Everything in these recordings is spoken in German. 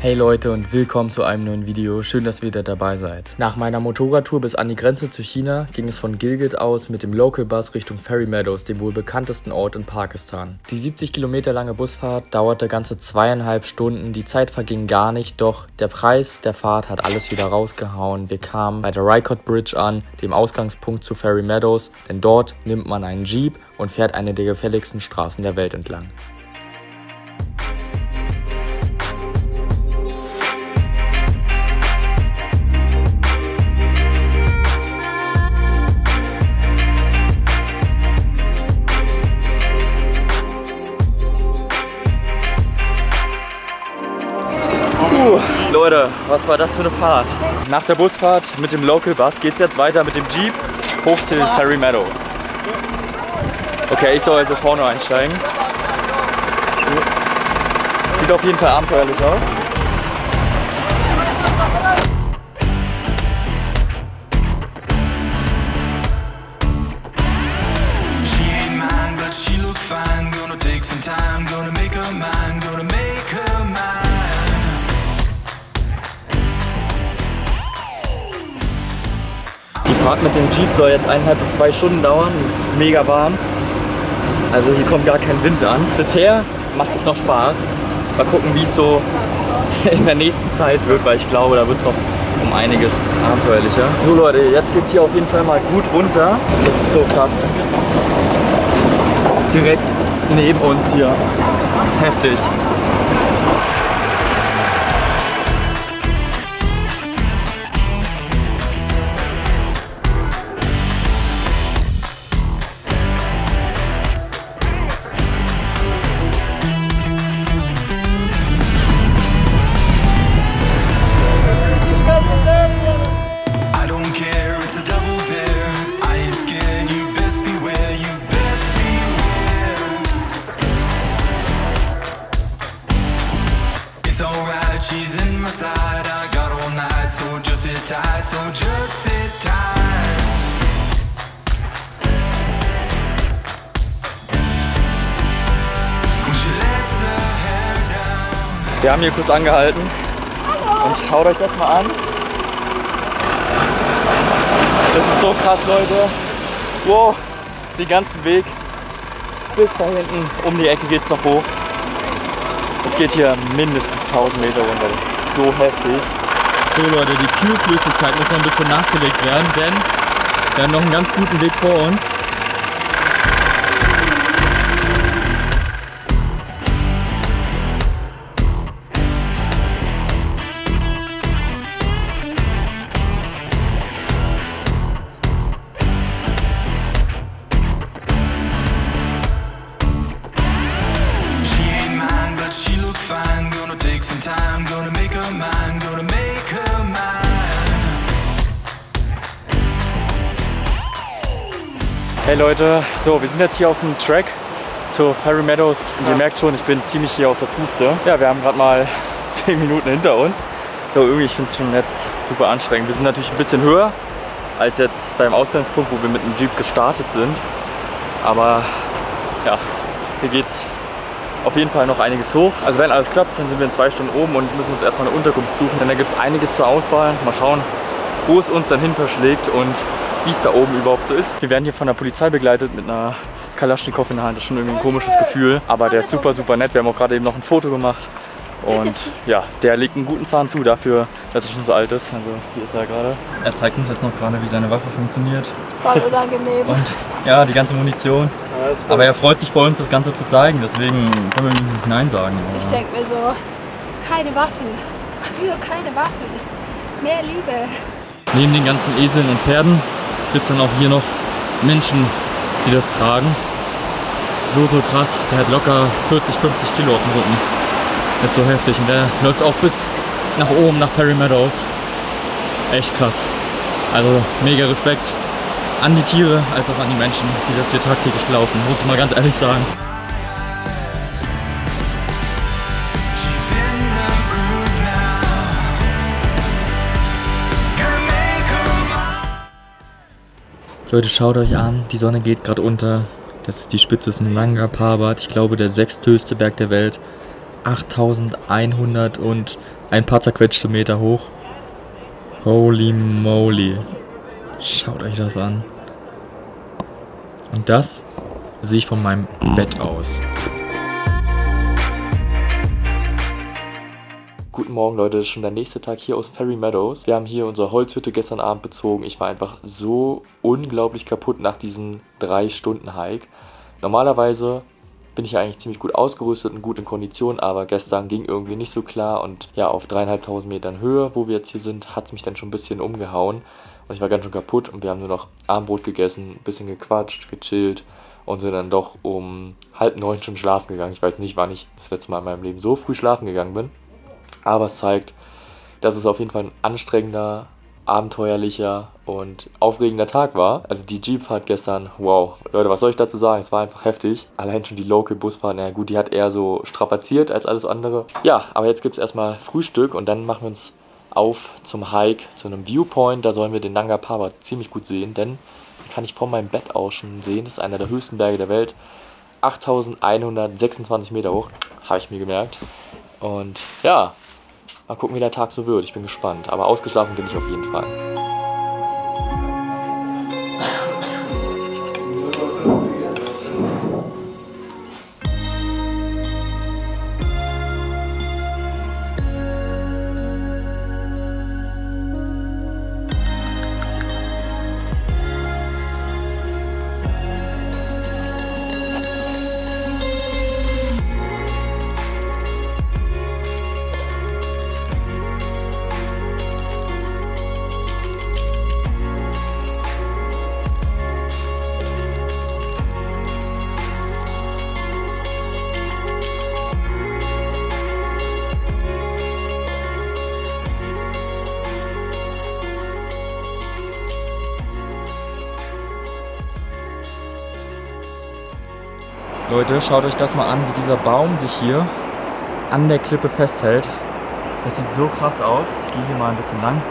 Hey Leute und willkommen zu einem neuen Video. Schön, dass ihr wieder dabei seid. Nach meiner Motorradtour bis an die Grenze zu China ging es von Gilgit aus mit dem Local Bus Richtung Fairy Meadows, dem wohl bekanntesten Ort in Pakistan. Die 70 Kilometer lange Busfahrt dauerte ganze 2,5 Stunden. Die Zeit verging gar nicht, doch der Preis der Fahrt hat alles wieder rausgehauen. Wir kamen bei der Rycott Bridge an, dem Ausgangspunkt zu Fairy Meadows, denn dort nimmt man einen Jeep und fährt eine der gefährlichsten Straßen der Welt entlang. Leute, was war das für eine Fahrt? Nach der Busfahrt mit dem Local Bus geht es jetzt weiter mit dem Jeep hoch zu den Fairy Meadows. Okay, ich soll also vorne einsteigen. Sieht auf jeden Fall abenteuerlich aus. Die Fahrt mit dem Jeep soll jetzt 1,5 bis 2 Stunden dauern. Es ist mega warm. Also hier kommt gar kein Wind an. Bisher macht es noch Spaß. Mal gucken, wie es so in der nächsten Zeit wird, weil ich glaube, da wird es noch um einiges abenteuerlicher. So Leute, jetzt geht es hier auf jeden Fall mal gut runter. Das ist so krass. Direkt neben uns hier. Heftig. Wir haben hier kurz angehalten und schaut euch das mal an. Das ist so krass, Leute. Wow, den ganzen Weg bis da hinten um die Ecke geht es noch hoch. Es geht hier mindestens 1000 Meter runter. Das ist so heftig. So Leute, die Kühlflüssigkeit muss noch ein bisschen nachgelegt werden, denn wir haben noch einen ganz guten Weg vor uns. Hey Leute, so wir sind jetzt hier auf dem Track zur Fairy Meadows und ihr merkt schon, ich bin ziemlich hier aus der Puste. Ja, wir haben gerade mal 10 Minuten hinter uns. Aber irgendwie, ich finde es schon jetzt super anstrengend. Wir sind natürlich ein bisschen höher als jetzt beim Ausgangspunkt, wo wir mit dem Jeep gestartet sind. Aber ja, hier geht es auf jeden Fall noch einiges hoch. Also wenn alles klappt, dann sind wir in 2 Stunden oben und müssen uns erstmal eine Unterkunft suchen. Denn da gibt es einiges zur Auswahl. Mal schauen, wo es uns dann hin verschlägt und wie es da oben überhaupt so ist. Wir werden hier von der Polizei begleitet mit einer Kalaschnikow in der Hand. Das ist schon irgendwie ein komisches Gefühl. Aber der ist super, super nett. Wir haben auch gerade eben noch ein Foto gemacht. Und ja, der legt einen guten Zahn zu dafür, dass er schon so alt ist. Also hier ist er gerade. Er zeigt uns jetzt noch gerade, wie seine Waffe funktioniert. Voll unangenehm. Und ja, die ganze Munition. Ja, aber er freut sich vor uns, das Ganze zu zeigen. Deswegen können wir nicht Nein sagen. Ich denke mir so, keine Waffen. Für keine Waffen. Mehr Liebe. Neben den ganzen Eseln und Pferden gibt es dann auch hier noch Menschen, die das tragen. So krass, der hat locker 40, 50 Kilo auf dem Rücken. Das ist so heftig und der läuft auch bis nach oben, nach Fairy Meadows. Echt krass. Also mega Respekt an die Tiere als auch an die Menschen, die das hier tagtäglich laufen, muss ich mal ganz ehrlich sagen. Leute, schaut euch an, die Sonne geht gerade unter. Das ist die Spitze des Nanga Parbat, ich glaube der 6. höchste Berg der Welt. 8100 und ein paar zerquetschte Meter hoch. Holy moly. Schaut euch das an. Und das sehe ich von meinem Bett aus. Guten Morgen Leute, das ist schon der nächste Tag hier aus Ferry Meadows. Wir haben hier unsere Holzhütte gestern Abend bezogen. Ich war einfach so unglaublich kaputt nach diesem 3-Stunden-Hike. Normalerweise bin ich ja eigentlich ziemlich gut ausgerüstet und gut in Kondition, aber gestern ging irgendwie nicht so klar und ja, auf 3.500 Metern Höhe, wo wir jetzt hier sind, hat es mich dann schon ein bisschen umgehauen und ich war ganz schön kaputt und wir haben nur noch Abendbrot gegessen, ein bisschen gequatscht, gechillt und sind dann doch um 8:30 schon schlafen gegangen. Ich weiß nicht, wann ich das letzte Mal in meinem Leben so früh schlafen gegangen bin, aber es zeigt, dass es auf jeden Fall ein anstrengender, abenteuerlicher und aufregender Tag war. Also die Jeepfahrt gestern, wow. Leute, was soll ich dazu sagen? Es war einfach heftig. Allein schon die Local-Busfahrt, naja gut, die hat eher so strapaziert als alles andere. Ja, aber jetzt gibt es erstmal Frühstück und dann machen wir uns auf zum Hike, zu einem Viewpoint. Da sollen wir den Nanga Parbat ziemlich gut sehen, denn den kann ich von meinem Bett aus schon sehen. Das ist einer der höchsten Berge der Welt. 8126 Meter hoch, habe ich mir gemerkt. Und ja, mal gucken, wie der Tag so wird. Ich bin gespannt. Aber ausgeschlafen bin ich auf jeden Fall. Leute, schaut euch das mal an, wie dieser Baum sich hier an der Klippe festhält. Das sieht so krass aus. Ich gehe hier mal ein bisschen lang.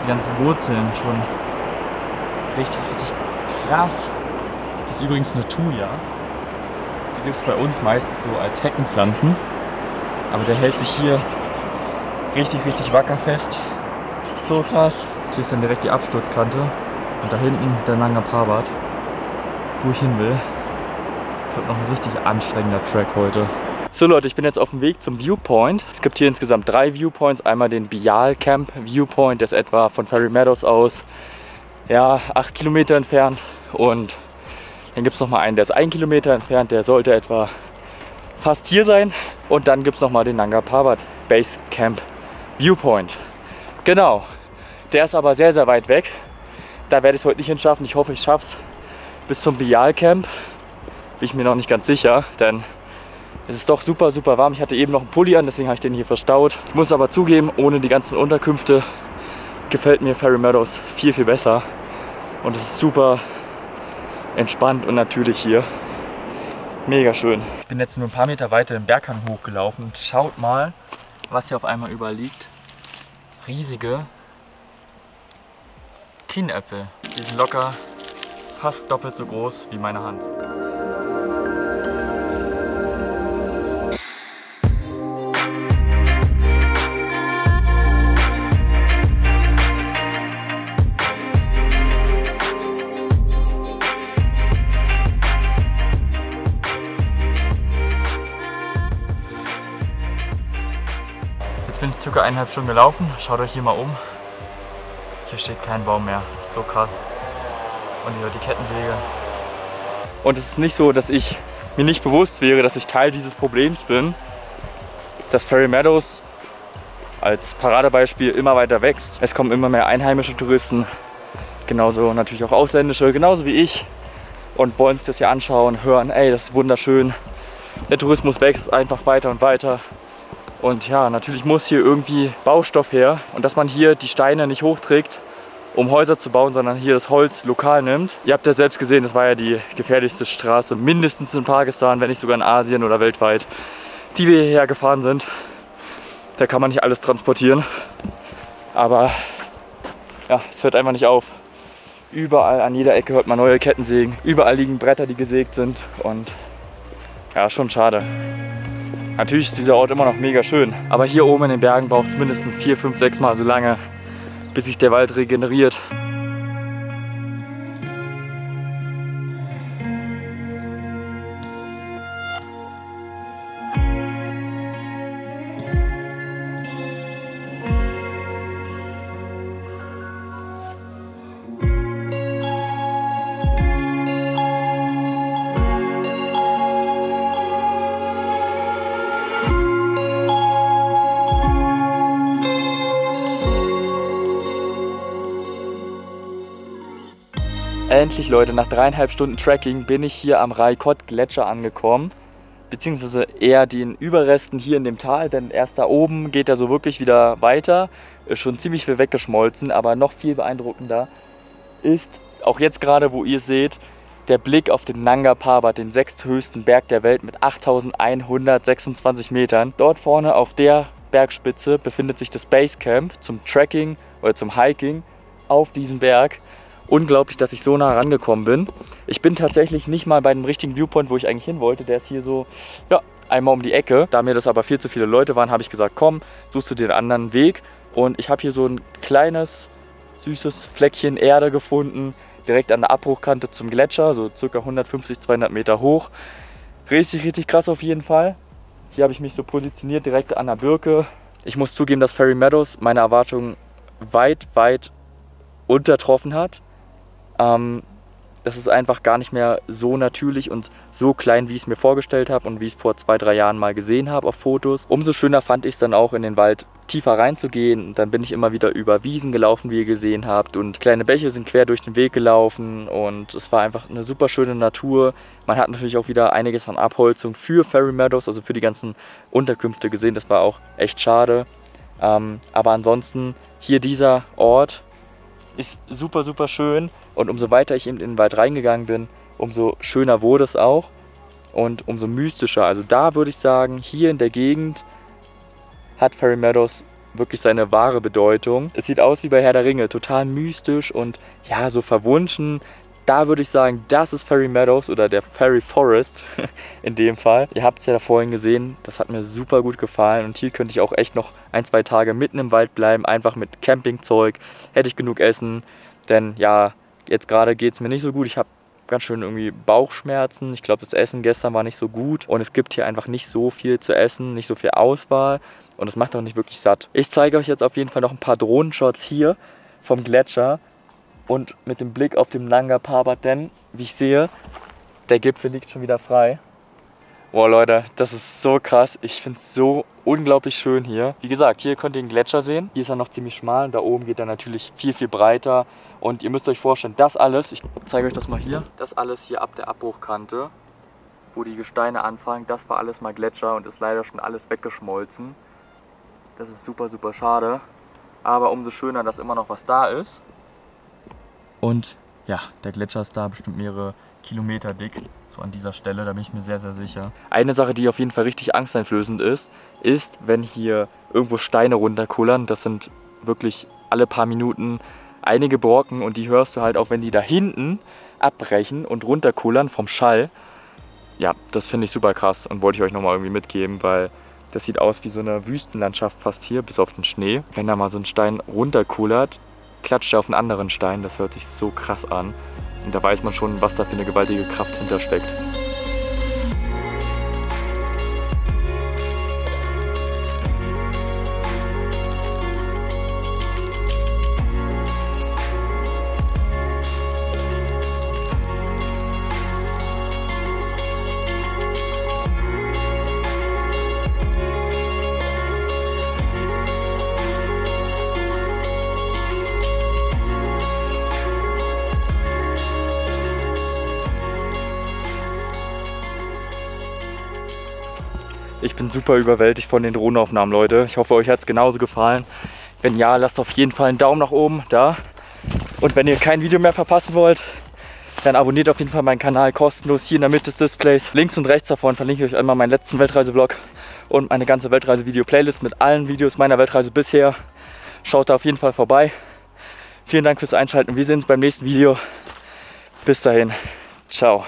Die ganzen Wurzeln schon richtig krass. Das ist übrigens eine Thuja. Die gibt es bei uns meistens so als Heckenpflanzen. Aber der hält sich hier richtig wacker fest. So krass. Hier ist dann direkt die Absturzkante. Und da hinten der Nanga Parbat, wo ich hin will. Das wird noch ein richtig anstrengender Track heute. So Leute, ich bin jetzt auf dem Weg zum Viewpoint. Es gibt hier insgesamt 3 Viewpoints. Einmal den Bial Camp Viewpoint, der ist etwa von Ferry Meadows aus, ja, 8 Kilometer entfernt. Und dann gibt es nochmal einen, der ist 1 Kilometer entfernt, der sollte etwa fast hier sein. Und dann gibt es nochmal den Nanga Parbat Base Camp Viewpoint. Genau, der ist aber sehr weit weg. Da werde ich es heute nicht hinschaffen. Ich hoffe, ich schaffe es bis zum Bial Camp. Bin ich mir noch nicht ganz sicher, denn es ist doch super warm. Ich hatte eben noch einen Pulli an, deswegen habe ich den hier verstaut. Ich muss aber zugeben, ohne die ganzen Unterkünfte gefällt mir Ferry Meadows viel besser. Und es ist super entspannt und natürlich hier. Mega schön. Ich bin jetzt nur ein paar Meter weiter den Berghang hochgelaufen und schaut mal, was hier auf einmal überall liegt. Riesige Kienäpfel. Die sind locker fast doppelt so groß wie meine Hand. Bin ich circa 1,5 Stunden gelaufen. Schaut euch hier mal um. Hier steht kein Baum mehr. Das ist so krass. Und hier die Kettensäge. Und es ist nicht so, dass ich mir nicht bewusst wäre, dass ich Teil dieses Problems bin, dass Ferry Meadows als Paradebeispiel immer weiter wächst. Es kommen immer mehr einheimische Touristen, genauso natürlich auch ausländische, genauso wie ich, und wollen sich das hier anschauen, hören, ey, das ist wunderschön. Der Tourismus wächst einfach weiter und weiter. Und ja, natürlich muss hier irgendwie Baustoff her und dass man hier die Steine nicht hochträgt, um Häuser zu bauen, sondern hier das Holz lokal nimmt. Ihr habt ja selbst gesehen, das war ja die gefährlichste Straße, mindestens in Pakistan, wenn nicht sogar in Asien oder weltweit, die wir hierher gefahren sind. Da kann man nicht alles transportieren, aber ja, es hört einfach nicht auf. Überall an jeder Ecke hört man neue Kettensägen, überall liegen Bretter, die gesägt sind und ja, schon schade. Natürlich ist dieser Ort immer noch mega schön, aber hier oben in den Bergen braucht es mindestens 4, 5, 6 Mal so lange, bis sich der Wald regeneriert. Endlich, Leute, nach 3,5 Stunden Trekking bin ich hier am Raikot-Gletscher angekommen. Beziehungsweise eher den Überresten hier in dem Tal, denn erst da oben geht er so wirklich wieder weiter. Ist schon ziemlich viel weggeschmolzen, aber noch viel beeindruckender ist, auch jetzt gerade, wo ihr seht, der Blick auf den Nanga Parbat, den 6. höchsten Berg der Welt mit 8.126 Metern. Dort vorne auf der Bergspitze befindet sich das Basecamp zum Trekking oder zum Hiking auf diesem Berg. Unglaublich, dass ich so nah rangekommen bin. Ich bin tatsächlich nicht mal bei dem richtigen Viewpoint, wo ich eigentlich hin wollte. Der ist hier so, ja, einmal um die Ecke. Da mir das aber viel zu viele Leute waren, habe ich gesagt, komm, suchst du den anderen Weg. Und ich habe hier so ein kleines, süßes Fleckchen Erde gefunden, direkt an der Abbruchkante zum Gletscher, so ca. 150, 200 Meter hoch. Richtig, richtig krass auf jeden Fall. Hier habe ich mich so positioniert, direkt an der Birke. Ich muss zugeben, dass Fairy Meadows meine Erwartungen weit, weit untertroffen hat. Das ist einfach gar nicht mehr so natürlich und so klein, wie ich es mir vorgestellt habe und wie ich es vor 2, 3 Jahren mal gesehen habe auf Fotos. Umso schöner fand ich es dann auch, in den Wald tiefer reinzugehen. Und dann bin ich immer wieder über Wiesen gelaufen, wie ihr gesehen habt. Und kleine Bäche sind quer durch den Weg gelaufen. Und es war einfach eine super schöne Natur. Man hat natürlich auch wieder einiges an Abholzung für Fairy Meadows, also für die ganzen Unterkünfte gesehen. Das war auch echt schade. Aber ansonsten hier dieser Ort ist super, super schön. Und umso weiter ich in den Wald reingegangen bin, umso schöner wurde es auch und umso mystischer. Also da würde ich sagen, hier in der Gegend hat Fairy Meadows wirklich seine wahre Bedeutung. Es sieht aus wie bei Herr der Ringe, total mystisch und ja, so verwunschen. Da würde ich sagen, das ist Fairy Meadows oder der Fairy Forest in dem Fall. Ihr habt es ja vorhin gesehen, das hat mir super gut gefallen und hier könnte ich auch echt noch 1, 2 Tage mitten im Wald bleiben, einfach mit Campingzeug, hätte ich genug Essen, denn ja, jetzt gerade geht es mir nicht so gut. Ich habe ganz schön irgendwie Bauchschmerzen. Ich glaube, das Essen gestern war nicht so gut. Und es gibt hier einfach nicht so viel zu essen, nicht so viel Auswahl. Und es macht auch nicht wirklich satt. Ich zeige euch jetzt auf jeden Fall noch ein paar Drohnenshots hier vom Gletscher. Und mit dem Blick auf den Nanga Parbat, denn, wie ich sehe, der Gipfel liegt schon wieder frei. Boah, Leute, das ist so krass. Ich finde es so unglaublich schön hier. Wie gesagt, hier könnt ihr den Gletscher sehen. Hier ist er noch ziemlich schmal. Da oben geht er natürlich viel, viel breiter. Und ihr müsst euch vorstellen, das alles, ich zeige euch das mal hier, das alles hier ab der Abbruchkante, wo die Gesteine anfangen, das war alles mal Gletscher und ist leider schon alles weggeschmolzen. Das ist super, super schade. Aber umso schöner, dass immer noch was da ist. Und ja, der Gletscher ist da bestimmt mehrere Kilometer dick. So an dieser Stelle, da bin ich mir sehr, sehr sicher. Eine Sache, die auf jeden Fall richtig angsteinflößend ist, wenn hier irgendwo Steine runterkullern. Das sind wirklich alle paar Minuten einige Brocken und die hörst du halt auch, wenn die da hinten abbrechen und runterkullern vom Schall. Ja, das finde ich super krass und wollte ich euch nochmal irgendwie mitgeben, weil das sieht aus wie so eine Wüstenlandschaft fast hier, bis auf den Schnee. Wenn da mal so ein Stein runterkullert, klatscht er auf einen anderen Stein. Das hört sich so krass an. Und da weiß man schon, was da für eine gewaltige Kraft hintersteckt. Ich bin super überwältigt von den Drohnenaufnahmen, Leute. Ich hoffe, euch hat es genauso gefallen. Wenn ja, lasst auf jeden Fall einen Daumen nach oben da. Und wenn ihr kein Video mehr verpassen wollt, dann abonniert auf jeden Fall meinen Kanal kostenlos hier in der Mitte des Displays. Links und rechts davon verlinke ich euch einmal meinen letzten Weltreise-Vlog und meine ganze Weltreise-Video-Playlist mit allen Videos meiner Weltreise bisher. Schaut da auf jeden Fall vorbei. Vielen Dank fürs Einschalten. Wir sehen uns beim nächsten Video. Bis dahin. Ciao.